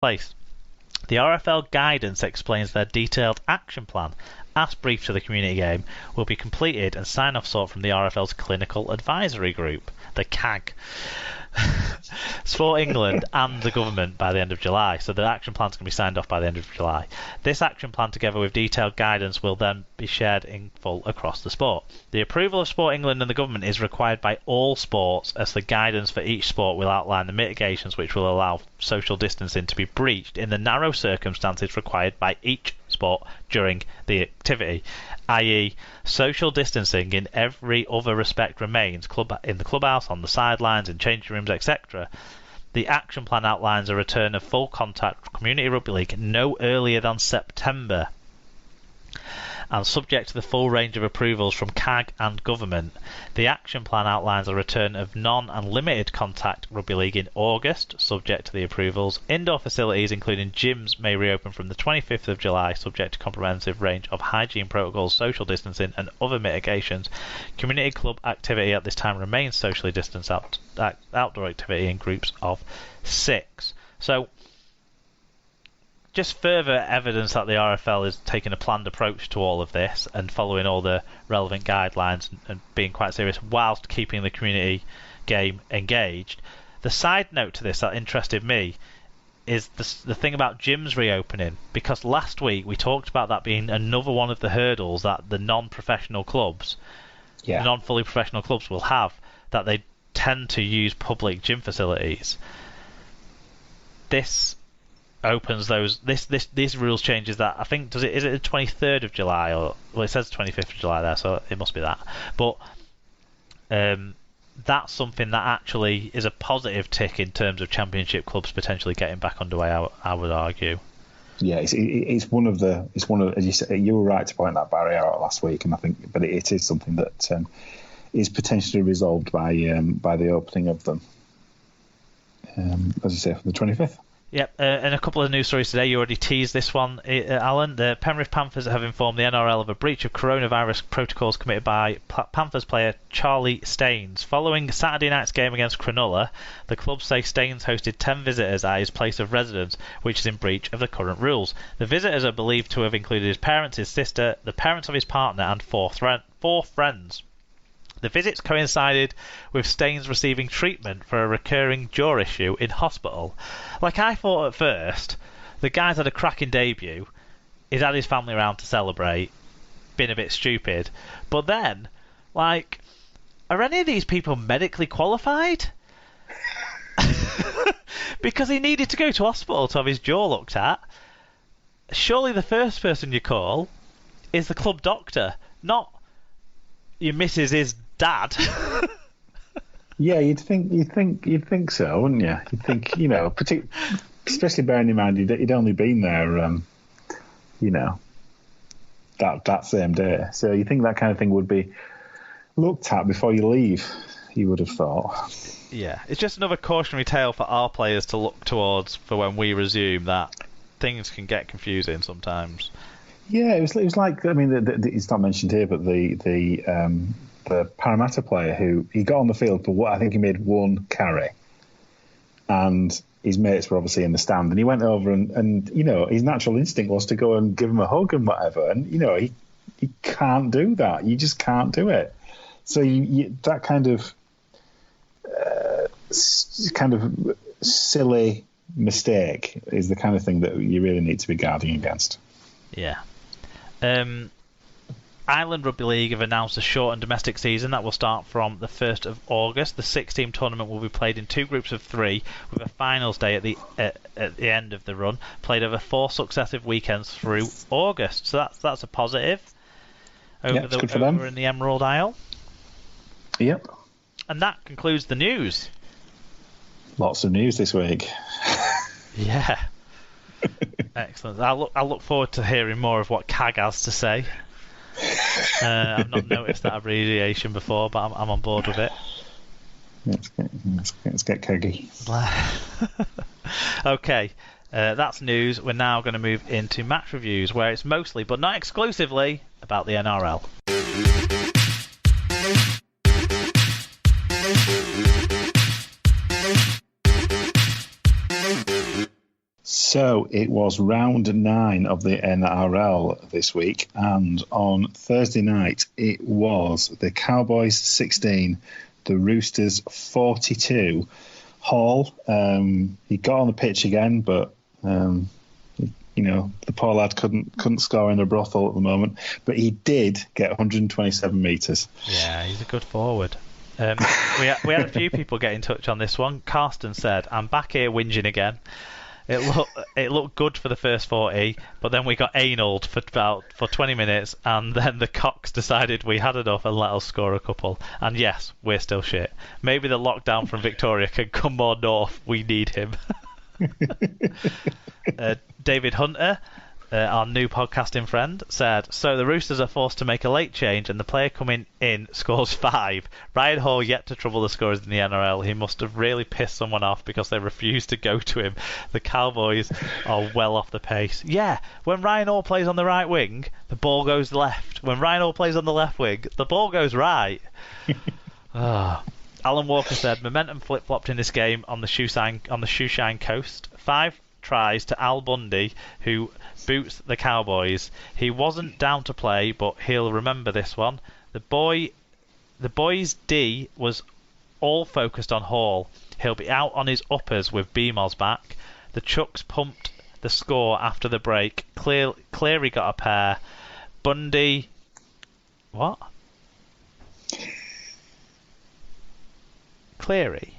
place. The RFL Guidance explains their detailed action plan, as briefed to the community game, will be completed and sign-off sought from the RFL's Clinical Advisory Group, the CAG, Sport England and the government by the end of July. So the action plan is going to be signed off by the end of July. This action plan, together with detailed guidance, will then be shared in full across the sport. The approval of Sport England and the government is required by all sports, as the guidance for each sport will outline the mitigations which will allow social distancing to be breached in the narrow circumstances required by each sport during the activity, i.e. social distancing in every other respect remains, in the clubhouse, on the sidelines, in changing rooms, etc. The action plan outlines a return of full contact community rugby league no earlier than September, and subject to the full range of approvals from CAG and government. The action plan outlines a return of non and limited contact rugby league in August, subject to the approvals. Indoor facilities, including gyms, may reopen from the 25th of July, subject to comprehensive range of hygiene protocols, social distancing and other mitigations. Community club activity at this time remains socially distanced outdoor activity in groups of 6. So, just further evidence that the RFL is taking a planned approach to all of this and following all the relevant guidelines and being quite serious whilst keeping the community game engaged. The side note to this that interested me is the thing about gyms reopening, because last week we talked about that being another one of the hurdles that the non-professional clubs, the non-fully professional clubs will have, that they tend to use public gym facilities. This opens those. This rules changes that. I think is it the 23rd of July, or well, it says 25th of July there, so it must be that. But that's something that actually is a positive tick in terms of Championship clubs potentially getting back underway. I would argue. Yeah, it's one of as you said, you were right to point that barrier out last week, and I think, but it is something that is potentially resolved by the opening of them. As I say, from the 25th. Yep, and a couple of news stories today. You already teased this one, Alan. The Penrith Panthers have informed the NRL of a breach of coronavirus protocols committed by Panthers player Charlie Staines. Following Saturday night's game against Cronulla, the club say Staines hosted 10 visitors at his place of residence, which is in breach of the current rules. The visitors are believed to have included his parents, his sister, the parents of his partner, and four friends. The visits coincided with Staines receiving treatment for a recurring jaw issue in hospital. Like, I thought at first, the guy's had a cracking debut, he's had his family around to celebrate, been a bit stupid, but then, like, are any of these people medically qualified? Because he needed to go to hospital to have his jaw looked at. Surely the first person you call is the club doctor, not your missus's dad. Yeah, you'd think so, wouldn't you? You'd think, especially bearing in mind he'd only been there, that same day. So you think that kind of thing would be looked at before you leave, you would have thought. Yeah, it's just another cautionary tale for our players to look towards for when we resume, that things can get confusing sometimes. Yeah, it was like, I mean, it's not mentioned here, but the Parramatta player who he got on the field for what I think he made one carry, and his mates were obviously in the stand, and he went over and his natural instinct was to go and give him a hug and whatever, and he can't do that. You just can't do it. So that kind of silly mistake is the kind of thing that you really need to be guarding against. Yeah. Ireland Rugby League have announced a shortened domestic season that will start from the 1st of August. The 6-team tournament will be played in 2 groups of 3, with a finals day at the end of the run, played over 4 successive weekends through August. So that's a positive over in the Emerald Isle. Yep. And that concludes the news. Lots of news this week. Yeah. Excellent. I'll look forward to hearing more of what CAG has to say. I've not noticed that abbreviation before, but I'm on board with it. Let's get CAGgy. Okay, that's news. We're now going to move into match reviews, where it's mostly, but not exclusively, about the NRL. So it was round 9 of the NRL this week, and on Thursday night it was the Cowboys 16, the Roosters 42. Hall, he got on the pitch again, but the poor lad couldn't score in a brothel at the moment. But he did get 127 metres. Yeah, he's a good forward. We had a few people get in touch on this one. Karsten said, "I'm back here whinging again. It looked good for the first 40, but then we got analled for 20 minutes, and then the Cocks decided we had enough and let us score a couple. And yes, we're still shit. Maybe the lockdown from Victoria can come more north. We need him." David Hunter, our new podcasting friend, said, "So the Roosters are forced to make a late change, and the player coming in scores 5. Ryan Hall yet to trouble the scorers in the NRL. He must have really pissed someone off because they refused to go to him. The Cowboys are well off the pace." Yeah, when Ryan Hall plays on the right wing, the ball goes left. When Ryan Hall plays on the left wing, the ball goes right. Alan Walker said, "Momentum flip-flopped in this game on the Shoeshine Coast. 5 tries to Al Bundy, who boots the Cowboys. He wasn't down to play, but he'll remember this one. The boys' D was all focused on Hall. He'll be out on his uppers with BMOS back. The Chucks pumped the score after the break. Cleary got a pair. Bundy..." What? Cleary?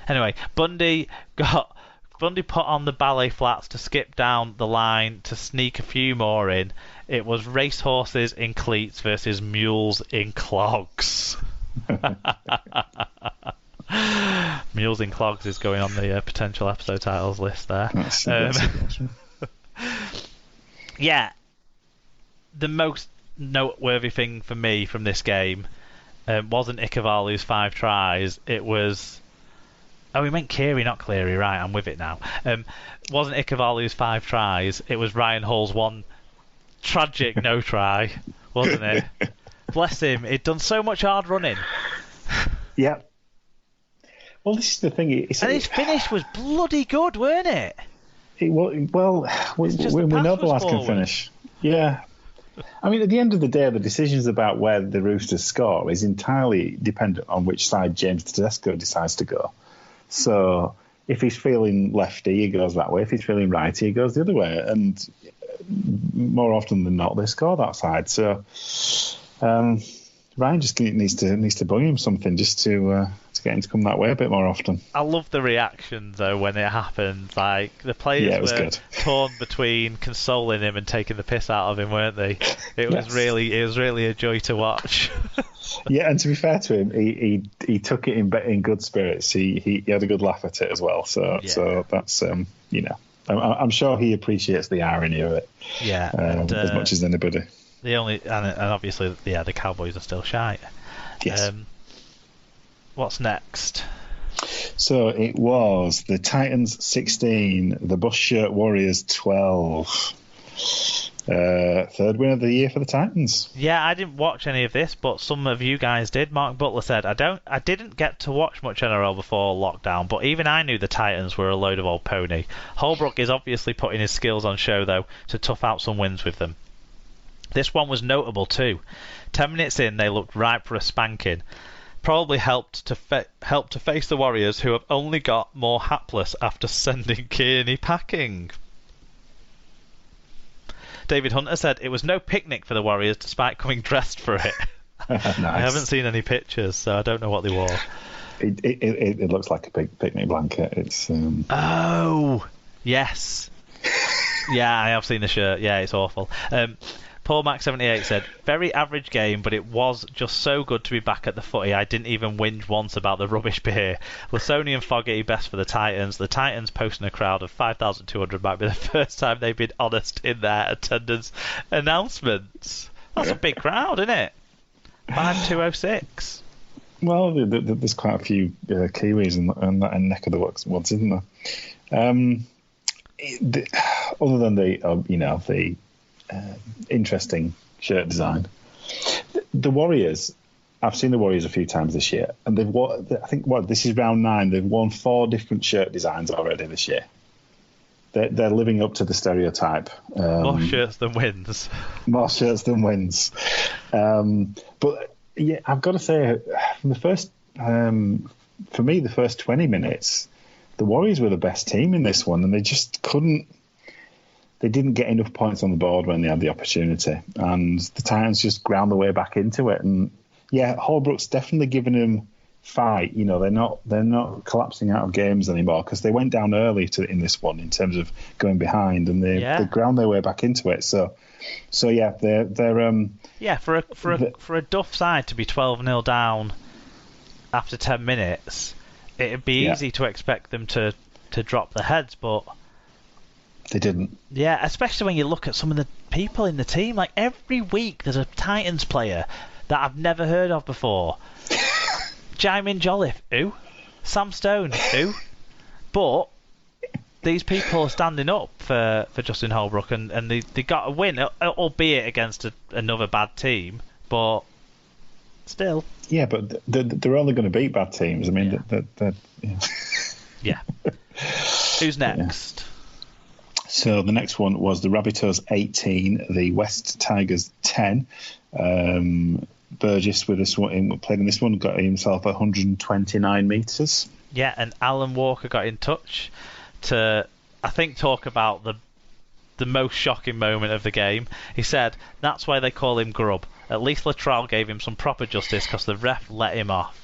Anyway, Bundy put on the ballet flats to skip down the line to sneak a few more in. It was racehorses in cleats versus mules in clogs. Mules in clogs is going on the potential episode titles list there. Yeah, the most noteworthy thing for me from this game wasn't Ikevalu's 5 tries. It was... Oh, we meant Kiri, not Cleary. Right, I'm with it now. Wasn't Ikevalu's 5 tries. It was Ryan Hall's one tragic no try, wasn't it? Bless him. He'd done so much hard running. Yeah. Well, this is the thing. And his finish was bloody good, weren't it? We know the lad can finish. Yeah. I mean, at the end of the day, the decisions about where the Roosters score is entirely dependent on which side James Tedesco decides to go. So if he's feeling lefty, he goes that way. If he's feeling righty, he goes the other way. And more often than not, they score that side. So Ryan just needs to bung him something just to get him to come that way a bit more often. I love the reaction though when it happened. Like the players were torn between consoling him and taking the piss out of him, weren't they? It was really a joy to watch. Yeah, and to be fair to him, he took it in good spirits. He had a good laugh at it as well. So that's I'm sure he appreciates the irony of it. Yeah, as much as anybody. And obviously, the Cowboys are still shite. Yes. What's next? So it was the Titans 16, the Bush Shirt Warriors 12. Third win of the year for the Titans. Yeah, I didn't watch any of this, but some of you guys did. Mark Butler said, I didn't get to watch much NRL before lockdown, but even I knew the Titans were a load of old pony. Holbrook is obviously putting his skills on show, though, to tough out some wins with them. This one was notable too. 10 minutes in, they looked ripe for a spanking. Probably helped to face the Warriors, who have only got more hapless after sending Kearney packing. David Hunter said it was no picnic for the Warriors despite coming dressed for it. Nice. I haven't seen any pictures, so I don't know what they wore. It looks like a big picnic blanket. It's Oh, yes. Yeah, I have seen the shirt. Yeah, it's awful. Paul Mac 78 said, very average game, but it was just so good to be back at the footy. I didn't even whinge once about the rubbish beer. Lasoni and Fogarty best for the Titans. The Titans posting a crowd of 5,200 might be the first time they've been honest in their attendance announcements. That's a big crowd, isn't it? 5,206. Well, there's quite a few Kiwis in that neck of the woods, isn't there? Other than the interesting shirt design. The Warriors, I've seen the Warriors a few times this year, and this is round 9. They've worn 4 different shirt designs already this year. they're living up to the stereotype. More shirts than wins. More shirts than wins. But yeah, I've got to say, from the first, for me, the first 20 minutes, the Warriors were the best team in this one, and they just couldn't. They didn't get enough points on the board when they had the opportunity, and the Titans just ground their way back into it. And yeah, Holbrook's definitely given them fight. You know, they're not collapsing out of games anymore because they went down early in this one in terms of going behind, and they ground their way back into it. So yeah, they're for a Duff side to be 12-0 down after 10 minutes, it'd be easy to expect them to drop their heads, but they didn't. Yeah, especially when you look at some of the people in the team. Like, every week there's a Titans player that I've never heard of before. Jaimin Jolliffe, who? Sam Stone, who? But these people are standing up for Justin Holbrook, and they got a win, albeit against another bad team, but still. Yeah, but they're only going to beat bad teams. I mean, yeah. Who's next? Yeah. So the next one was the Rabbitohs 18, the West Tigers 10. Burgess with this one, played in this one, got himself 129 metres. Yeah, and Alan Walker got in touch to, I think, talk about the most shocking moment of the game. He said, that's why they call him Grub. At least Latrell gave him some proper justice because the ref let him off.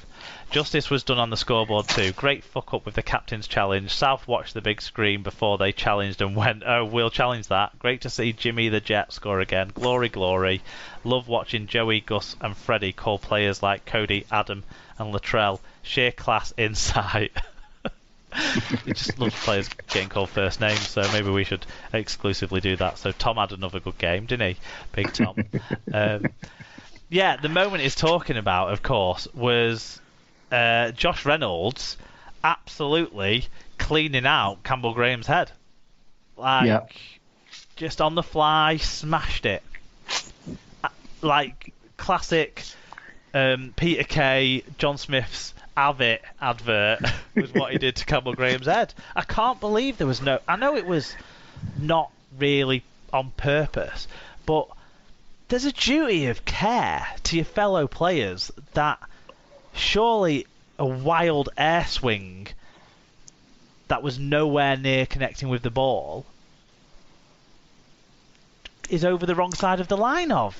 Justice was done on the scoreboard too. Great fuck up with the captain's challenge. South watched the big screen before they challenged and went, oh, we'll challenge that. Great to see Jimmy the Jet score again. Glory, glory. Love watching Joey, Gus and Freddie call players like Cody, Adam and Latrell. Sheer class insight. He just loves players getting called first names, so maybe we should exclusively do that. So Tom had another good game, didn't he? Big Tom. Yeah, the moment he's talking about, of course, was Josh Reynolds absolutely cleaning out Campbell Graham's head. Just on the fly, smashed it. Like classic Peter Kay, John Smith's Avit advert was what he did to Campbell Graham's head. I can't believe there was no... I know it was not really on purpose, but there's a duty of care to your fellow players that surely a wild air swing that was nowhere near connecting with the ball is over the wrong side of the line of.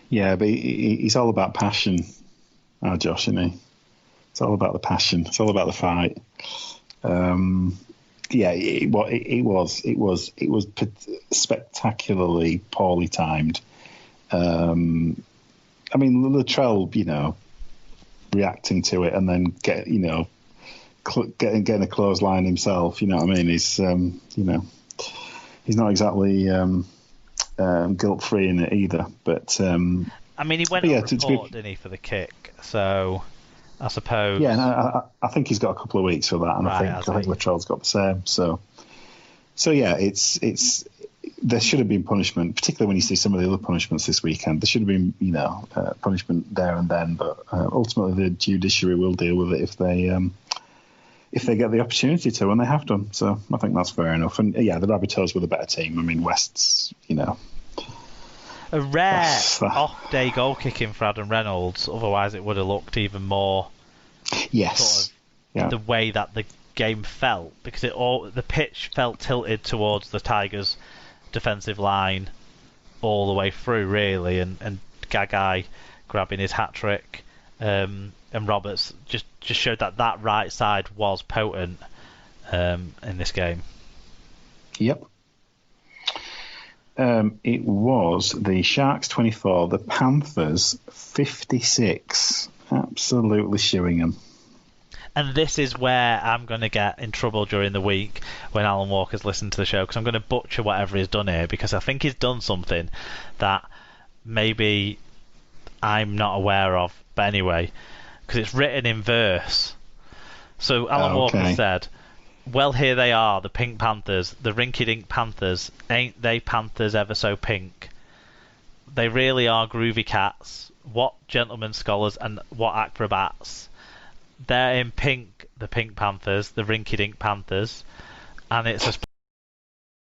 Yeah, but he's all about passion, Josh, isn't he? It's all about the passion. It's all about the fight. It was spectacularly poorly timed. I mean, Latrell, reacting to it and then getting a clothesline himself. You know what I mean? He's he's not exactly guilt free in it either. But I mean, he went on report, didn't he, for the kick? So I suppose. Yeah, no, I think he's got a couple of weeks for that, and I think Latrell's got the same. So yeah, it's there should have been punishment, particularly when you see some of the other punishments this weekend. There should have been, punishment there and then, but ultimately the judiciary will deal with it if they get the opportunity to, and they have done. So I think that's fair enough. And yeah, the Rabbitohs were the better team. I mean, West's, a rare off-day goal kicking for Adam Reynolds. Otherwise, it would have looked even more. Yes. The way that the game felt, because the pitch felt tilted towards the Tigers' defensive line all the way through, really, and Gagai grabbing his hat trick, and Roberts just showed that right side was potent in this game. Yep. It was the Sharks 24, the Panthers 56. Absolutely shooing them. And this is where I'm going to get in trouble during the week when Alan Walker's listened to the show, because I'm going to butcher whatever he's done here, because I think he's done something that maybe I'm not aware of. But anyway, because it's written in verse. So Alan Walker said, well, here they are, the Pink Panthers, the rinky-dink Panthers. Ain't they Panthers ever so pink? They really are groovy cats. What gentlemen scholars and what acrobats. They're in pink, the Pink Panthers, the rinky-dink Panthers. and it's a